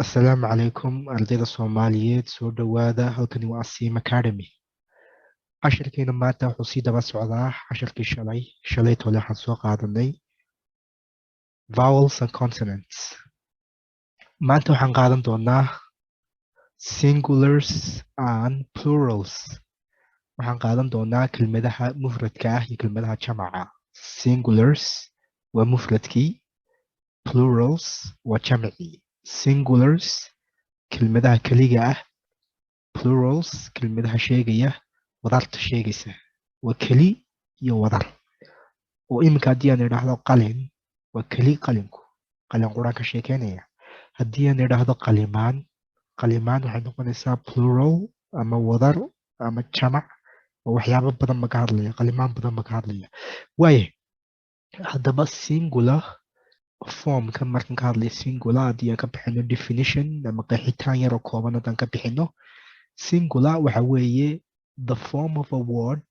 Asalaamu calaykum ardayda Soomaaliyeed soo dhowaada halkani waa Asim Academy. Casharkeena maanta wuxuu sii daba socdaa casharkii shalay tole waxaan soo qaadanay vowels and consonants. Maanta waxaan qaadan doonaa singulars and plurals. Waxaan qaadan doonaa kelmadaha mufradka ah iyo kelmadaha jamaca. Singulars waa mufradkii, plurals waa jamcii. Singulars kelmadaha keliga ah, plurals kelmadaha sheegaya wadarta sheegaysa waa keli iyo wadar. oo iminka haddii aan idhaahdo qalin waa keli qalinku, qalin quraan ka sheekeynaya. Haddii aan idhaahdo qalimaan waxay noqonaysaa plural ama wadar ama jamac oo waxyaabo badan ba ka hadlaya, qalimaan badan ba ka hadlaya. waaye haddaba singular formka markaan ka hadlaya singular haddii aan ka bixino definition ama qeexitaan yar oo kooban haddaan ka bixino, singular waxa weeye the form of a word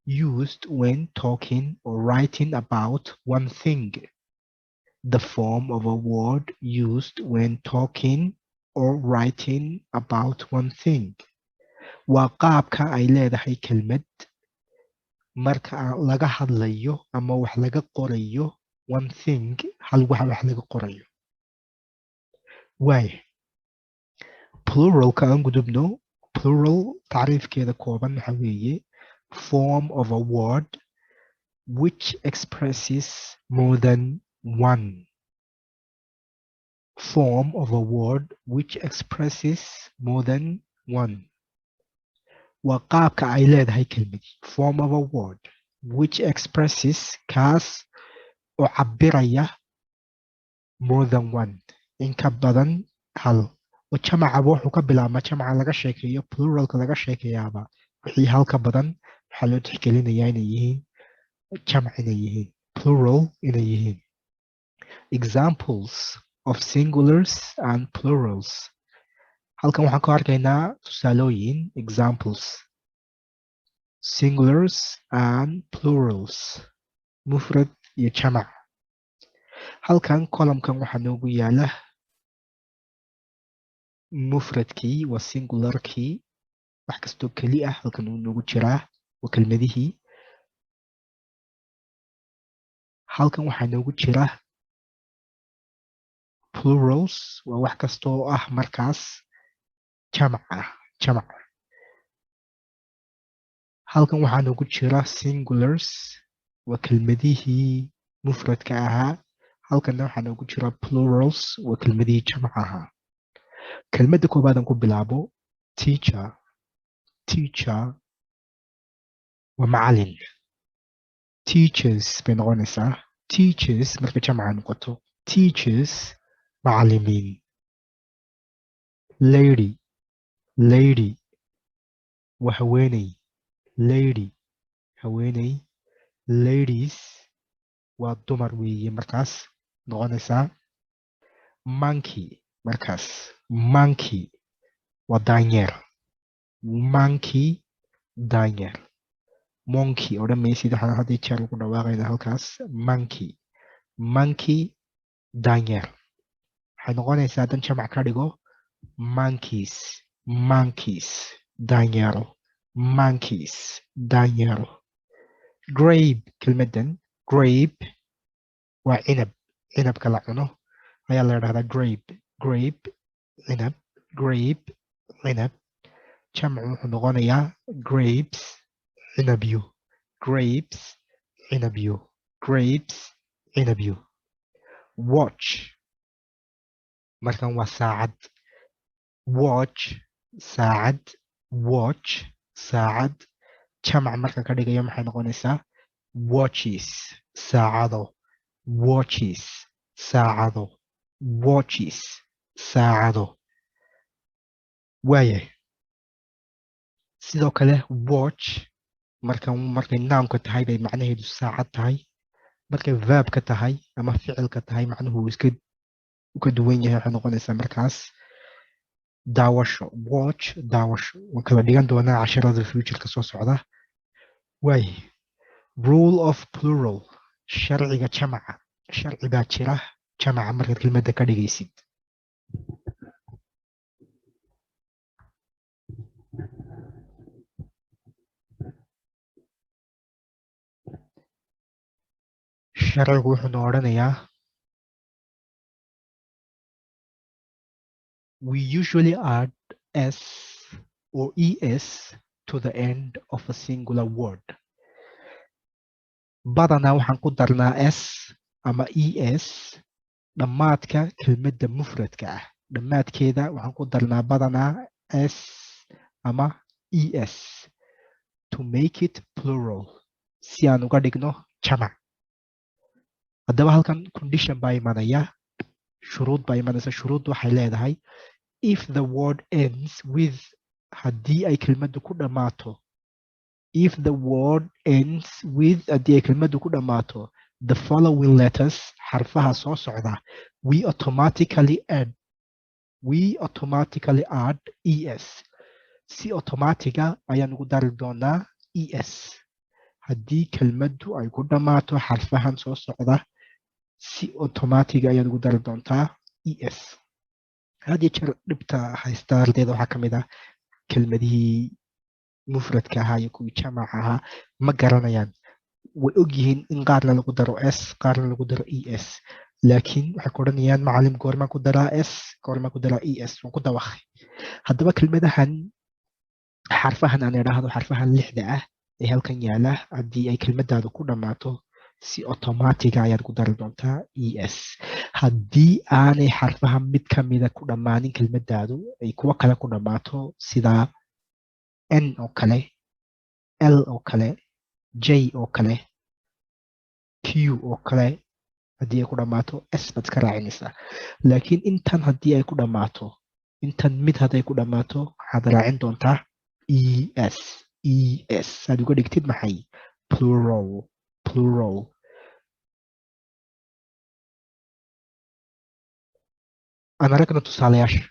used when talking or writing about one thing. The form of a word used when talking or writing about one thing. Waa qaabka ay leedahay kelmad marka laga hadlayo ama wax laga qorayo one thing, hal wax laga qorayo. waaye pluralka aan gudubno. Plural tacriifkeeda kooban waxa weeye form of a word which expresses more than one. Form of a word which expresses more than one. Waa qaabka ay leedahay kelmadi. Form of a word which expresses kaas oo cabiraya more than one, in ka badan hal. oo jamacaba wuxuu ka bilaabmaa jamaca laga sheekeeyo, pluralka laga sheekeeyaaba wixii hal ka badan waxaa loo tixgelinayaa inay yihiin jamac, inay yihiin plural, inay yihiin. Examples of singulars and plurals. Halkan waxaan ku arkaynaa tusaalooyin. Examples singulars and plurals, mufrad iyo jamac. Halkan columnkan waxaa noogu yaala mufradkii waa singularkii, wax kastoo keli ah halkan uu noogu jiraa waa kelmadihii. Halkan waxaa noogu jira plurals, waa wax kastoo ah markaas jamac ah, jamac. Halkan waxaa noogu jira singulars, waa kelmadihii mufradka ahaa. Halkanna waxaa noogu jira plurals, waa kelmadihii jamac ahaa. kelmadda koobaad aan ku bilaabo teacher. Teacher waa macalin. Teachers bay noqonaysaa. Teachers marka jamaca noqoto. Teachers macalimiin. Lady. Lady waa haweeney. Lady haweeney. Ladies waa dumar weeye markaas noqonaysaa. Monkey markaas. Monkey waa daanyeer. Monkey daanyeer. Monkey odhan maysid, waxaan hadda jeer ugu dhawaaqayna halkaas monkey. Monkey daanyeer waxay noqonaysaa haddaan jamac ka dhigo monkeys. Monkeys daanyeero. Monkeys daanyeero. Grape kelmaddan grape waa cinab. Cinabka la cuno ayaa la idhahdaa grape. Grape cinab. Grape cinab. Jamcu wuxuu noqonayaa grapes cinabyo. Grapes cinabyo. Grapes cinabyo. Watch markan waa saacad. Watch saacad. Watch saacad. Jamac markan ka dhigayo maxay noqonaysaa watches saacado. Watches saacado. Watches saacado. waayahay sidoo kale watch markay noun-ka tahay bay macnaheedu saacad tahay. markay verb-ka tahay ama ficilka tahay macnuhu wuu ka duwan yahay. waxay noqonaysaa markaas daawasho. Watch daawasho. waan kala dhigan doonaa casharada future-ka soo socda. waayahay rule of plural, sharciga jamaca. sharci baa jira jamaca markaad kelmadda ka dhigaysid. sharcigu wuxuu noo odhanayaa we usually add s or es to the end of a singular word. badanaa waxaan ku darnaa s ama es dhammaadka kelmadda mufradka ah dhammaadkeeda waxaan ku darnaa badanaa s ama es to make it plural si aan uga dhigno jamac. haddaba halkan condition baa imanaya shuruud baa imanaysa shuruud waxay leedahay if the word ends with haddii ay kelmaddu ku dhammaato if the word ends with haddii ay kelmaddu ku dhammaato the following letters xarfaha soo socda we automatically add es si automatiga ayaan ugu dari doonaa es haddii kelmaddu ay ku dhammaato xarfahan soo socda si automatiga ayaad ugu dari doontaa es haddii jeer dhibta haysta ardayda waxaa ka mid ah kelmadihii mufradka ahaa iyo kuwii jamaca ahaa ma garanayaan way ogyihiin in qaarna lagu daro s qaarna lagu daro es laakiin waxay ku odhanayaan macalim goormaa ku daraa s goormaa ku daraa es waan ku dawaqay haddaba kelmadahan xarfahan aan idhaahdo xarfahan lixda ah ee halkan yaala haddii ay kelmadaadu ku dhammaato si automatiga ayaad ku dari doontaa es haddii aanay xarfaha mid ka mida ku dhammaanin kelmadaadu ay kuwo kale ku dhammaato sida n oo kale l oo kale j oo kale q oo kale haddii ay ku dhammaato s baad iska raacinaysaa laakiin intan haddii ay ku dhammaato intan mid hadday ku dhammaato waxaad raacin doontaa es aad uga dhigtid maxay plural aan aragno tusaalayaasha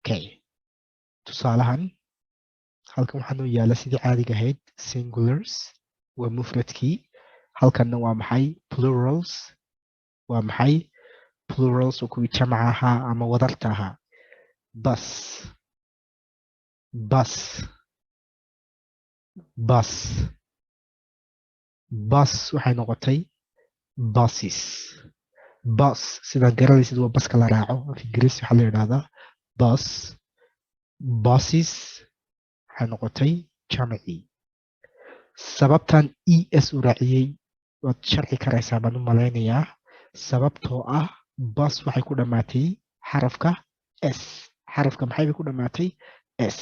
okay tusaalahan halkan waxaa noo yaala sidii caadiga ahayd singulars waa mufradkii halkanna waa maxay plurals waa maxay plurals oo kuwii jamaca ahaa ama wadarta ahaa bus waxay noqotay buses bus sidaan garanaysid waa baska la raaco af ingiriisi waxaa la yidhahdaa buses waxay noqotay jamacii sababtan es u raaciyey waad sharci karaysaa baan u malaynayaa sababtoo ah bus waxay ku dhammaatay xarafka s xarafka maxay bay ku dhammaatay s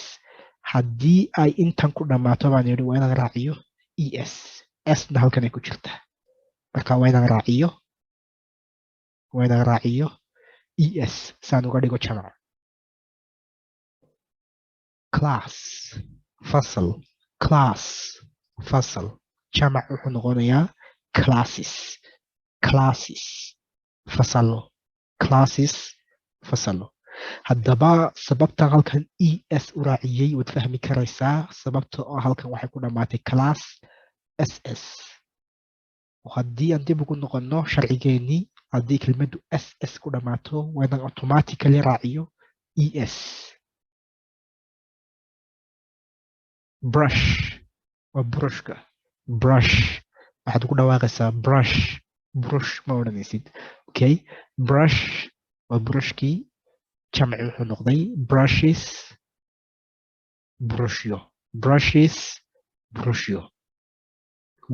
haddii ay intan ku dhammaato baan yidhi waa inaan raaciyo es sna halkan ay ku jirtaa marka waa inaan raaciyo es saan uga dhigo jamac fasal jamac wuxuu noqonayaa fasalo haddaba sababtan halkan es u raaciyey waad fahmi karaysaa sababta oo halkan waxay ku dhammaatay class ss haddii aan dib ugu noqonno sharcigeenii haddii kelmaddu ss ku dhammaato waa inaan automatically raaciyo es brush waa brushka waxaad ku dhawaaqaysaa brush ma odhanaysid okay brush waa brushkii jamci wuxuu noqday brushyo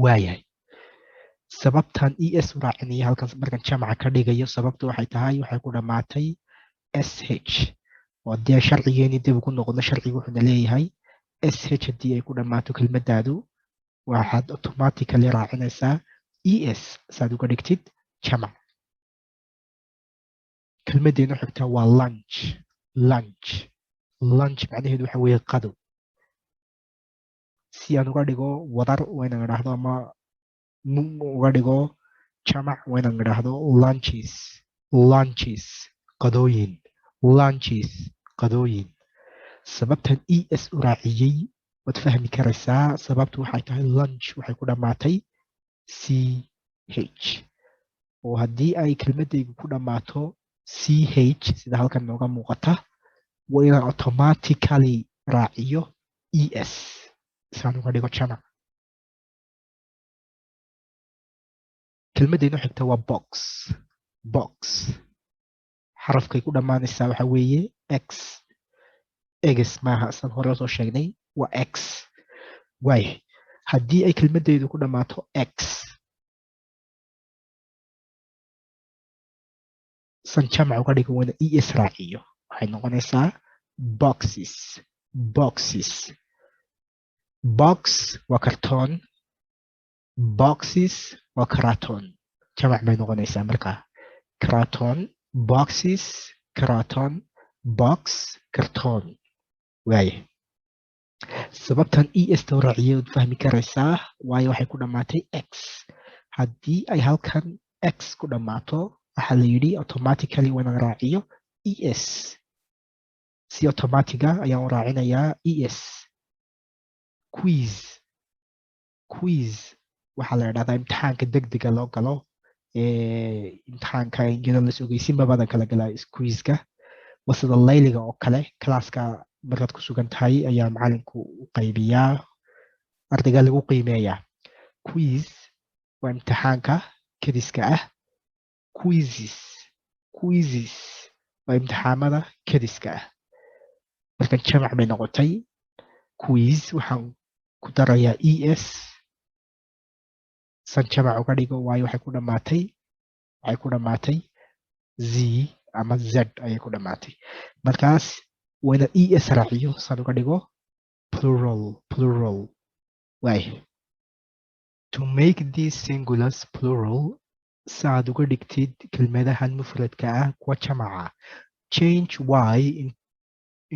waayahay sababtan es u raacinaya halkan markan jamaca ka dhigayo sababtu waxay tahay waxay ku dhammaatay sh oo haddii ay sharcigeenii dib ugu noqono sharcigu wuxuuna leeyahay sh haddii ay ku dhammaato kelmadaadu waxaad automatically raacinaysaa es saad uga dhigtid jamac kelmadeena xigtaa waa lunch macnaheedu waxa weeye qadow si aan uga dhigo wadar waa inaan idhaahdo ama uga dhigo jamac waa inaan idhaahdo lunches qadooyin sababtan es u raaciyey waad fahmi karaysaa sababtu waxay tahay lunch waxay ku dhammaatay ch oo haddii ay kelmadaygu ku dhammaato ch sida halkan nooga muuqata waa inaan automatically raaciyo es saan uga dhigo jamac kelmadaynu xigta waa box box xarafkay ku dhammaanaysaa waxa weeye x eges maaha san hore soo sheegnay waa x waay haddii ay kelmadaydu ku dhammaato x san jamac uga dhigo wayna es raaciyo waxay noqonaysaa boxes boxes box waa kartoon boxes waa karaton jamac bay noqonaysaa markaa karaton boxes karaton box karton waaye sababtan es ta raaciyeed fahmi karaysaa waayo waxay ku dhammaatay x haddii ay halkan x ku dhammaato waxaa la yidhi automatically waana raaciyo es si automatiga ayaan u raacinayaa es quiz quiz waxaa la idhahdaa imtixaanka degdega loo galo imtixaanka ingida la sogeysinba badan kala galaa quizka waa sida layliga oo kale classka markaad ku sugan tahay ayaa macalinku u qaybiyaa ardayga lagu qiimeeyaa quiz waa imtixaanka kediska ah quizzes waa imtixaamada kediska ah markan jamac bay noqotay quiz waxaan ku darayaa es san jamac uga dhigo waayo waxay ku dhammaatay z ama z ayay ku dhammaatay markaas wayna es raaciyo san uga dhigo plural waay to make these singulars plural saaad uga dhigtid kelmadahan mufradka ah kuwa jamaca change y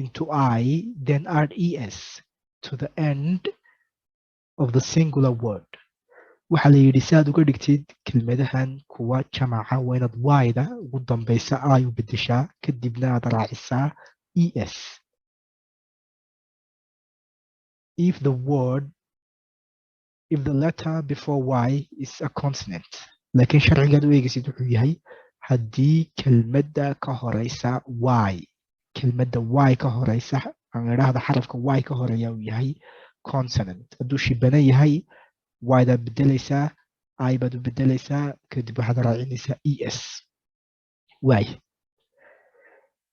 into I then add es to the end of the singular word waxaa la yidhi si aad uga dhigtid kelmadahan kuwa jamaca waa inaad y-da ugu dambaysa ay u bedeshaa kadibna aad raacisaa es if the letter before y is a consonant laakiin sharcigaad u eegaysid wuxuu yahay haddii kelmadda ka horeysa y kelmadda y ka horeysa aan idhaahda xarafka y ka horeeya uu yahay consonant hadduu shibana yahay ydaad bedelaysaa I baad u bedelaysaa kadib waxaad raacinaysaa es waay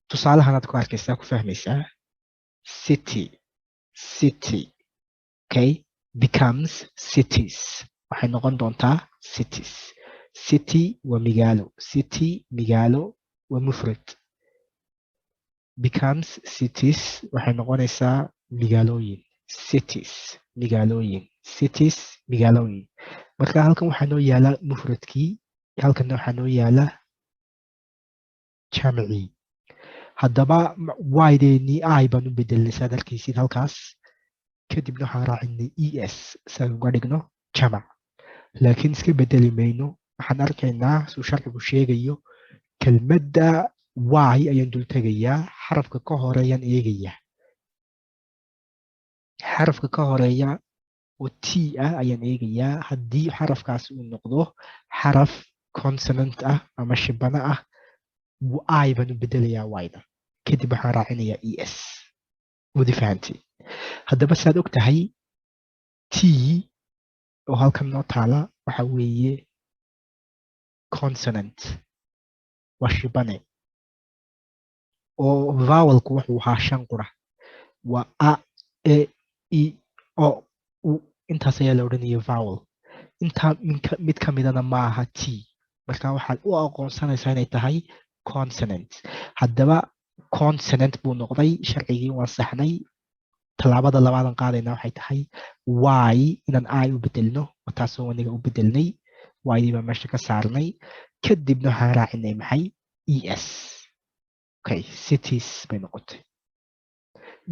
tusaalahanaad ku arkaysaa ku fahmaysaa city okay becomes cities waxay noqon doontaa cities city waa migaalo waa mufrad becomes cities waxay noqonaysaa magaalooyin marka halkan waxaa noo yaala mufradkii halkanna waxaa noo yaala jamcii haddaba ydeenii I baan u bedelnay saad arkaysid halkaas kadibna waxaan raacinay es saan uga dhigno jamac laakiin iska bedeli mayno waxaan arkaynaa suu sharcigu sheegayo kelmadda y ayaan dul tegayaa xarafka ka horeeyaan eegayaa xarafka ka horeeya oo t ah ayaan eegayaa haddii xarafkaas uu noqdo xaraf consonant ah ama shibana ah I baan u bedelayaa y-da kadib waxaan raacinayaa es wadi fahantay haddaba saad og tahay t oo halkan noo taala waxa weeye consonant waa shibane oo vowelku wuxuu ahaa 5 qura waa a e i o u intaas ayaa la odhanaya vowel intaa mid ka midana maaha t marka waxaad u aqoonsanaysaa inay tahay consonant haddaba consonant buu noqday sharcigii waan saxnay tallaabada labaadan qaadayna waxay tahay y inaan I u bedelno taasoo aniga u bedelnay ydii baa meesha ka saarnay kadibna waxaan raacinay maxay es okay cities bay noqotay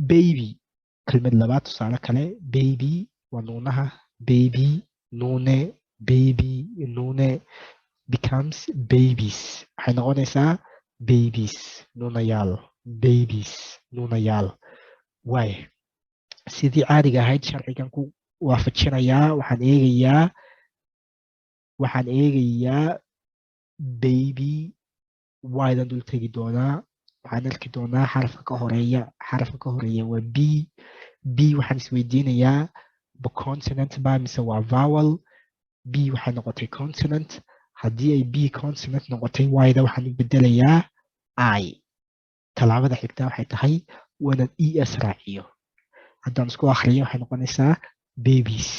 baby kelmad labaad tusaale kale baby waa nuunaha baby nuune becomes babies waxay noqonaysaa nuunayaal waay sidii caadiga ahayd sharcigan ku waafajinayaa waxaan eegayaa baby ydan dul tegi doonaa waxaan arki doonaa xarafka ka horeeya waa b waxaan isweydiinayaa ba consonant ba mise waa vowel b waxay noqotay consonant haddii ay b consonant noqotay y-da waxaan u bedelayaa I. tallaabada xigta waxay tahay waanaad es raaciyo. haddaan isku akhriyo waxay noqonaysaa babies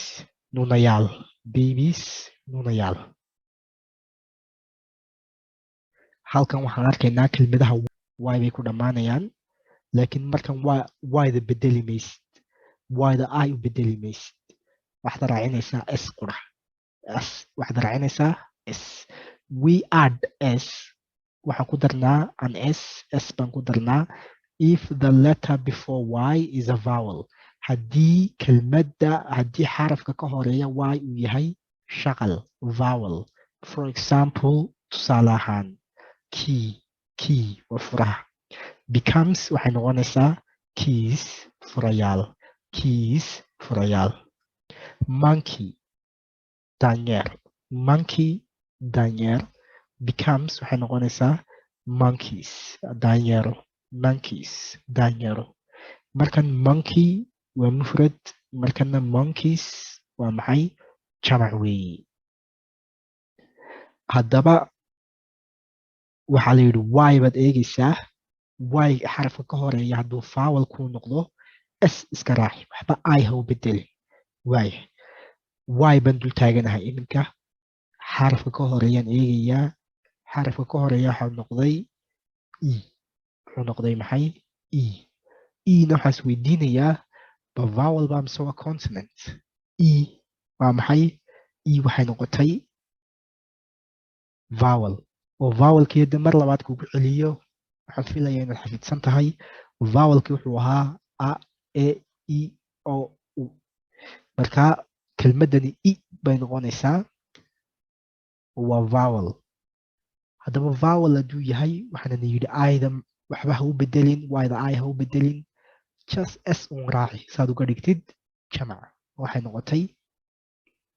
nuunayaal. babies nuunayaal. halkan waxaan arkaynaa kelmadaha y bay ku dhammaanayaan, laakiin markan y-da bedeli maysid. y-da I u bedeli maysid. waxaad raacinaysaa s qura. waxaad raacinaysaa s. we add s. waxaan ku darnaa an s baan ku darnaa if the letter before y is a vowel. haddii xarafka ka horeeya y uu yahay shaqal vowel. for example, tusaale ahaan key waa furaha. becomes waxay noqonaysaa keys furayaal. keys furayaal. monkey daanyeer. monkey daanyeer. becomes waxay noqonaysaa monkeys daanyeero. monkeys daanyeero. markan monkey waa mufrad, markana monkeys waa maxay? jamac weeye. haddaba waxaa la yidhi y baad eegaysaa. y xarafka ka horeeya hadduu vowel kuu noqdo s iska raaci, waxba I ha u bedeli. y baan dul taaganahay iminka. xarafka ka horeeyaan eegayaa. xarafka ka horeeya waxaa noqday e. wuxuu noqday maxay? na waxaa is weydiinayaa ba vowel ba mise waa consonant. waa maxay? waxay noqotay vowel. oo vowelkeeda mar labaad kugu celiyo, waxaan filayaa inaad xafidsan tahay. vowelkii wuxuu ahaa a, e, i, o, u. marka kelmadani bay noqonaysaa. waa vowel. haddaba vowel hadduu yahay waxaana yidhi I-da waxba ha u bedelin, y-da I ha u bedelin, just s un raaci saad uga dhigtid jamac. waxay noqotay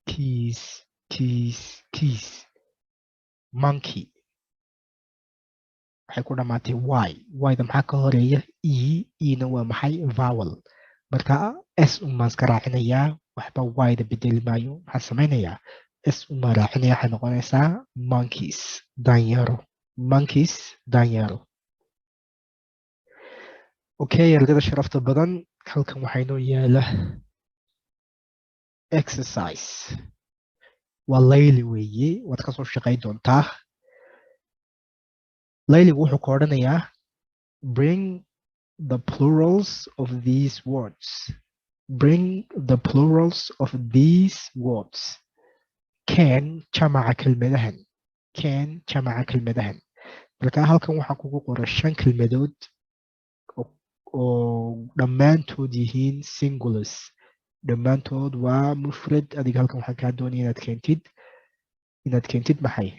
keys. monkey waxay ku dhammaatay y-da maxaa ka horeeya na waa maxay? vowel. marka s unbaan iska raacinayaa, waxba y-da bedeli maayo. maxaan samaynayaa? s unbaan raacinaya. waxay noqonaysaa monkeys daanyeero. monkeys daanyeero. okay, ardayda sharafta badan, halkan waxaa inoo yaala exercise. waa layli weeye, waad kasoo shaqayn doontaa. layligu wuxuu ka odhanayaa bring the plurals of these words. bring the plurals of these words. keen jamaca kelmadahan. keen jamaca kelmadahan. marka halkan waxaa kugu qoran 5 kelmadood oo dhammaantood yihiin singulars. dhammaantood waa mufrad. adiga halkan waxaan kaa doonaya inaad keentid maxay?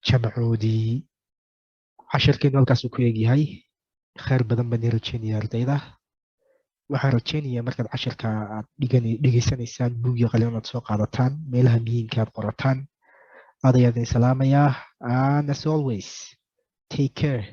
jamacoodii. casharkeenu halkaasuu ku eegyahay. khayr badan baan ii rajeynaya ardayda. waxaan rajeynayaa markaad casharka aad dhegeysanaysaan buug iyo qalin aad soo qaadataan, meelaha muhiimka aad qorataan. aad ayaan idin salaamayaa. and as always, take care.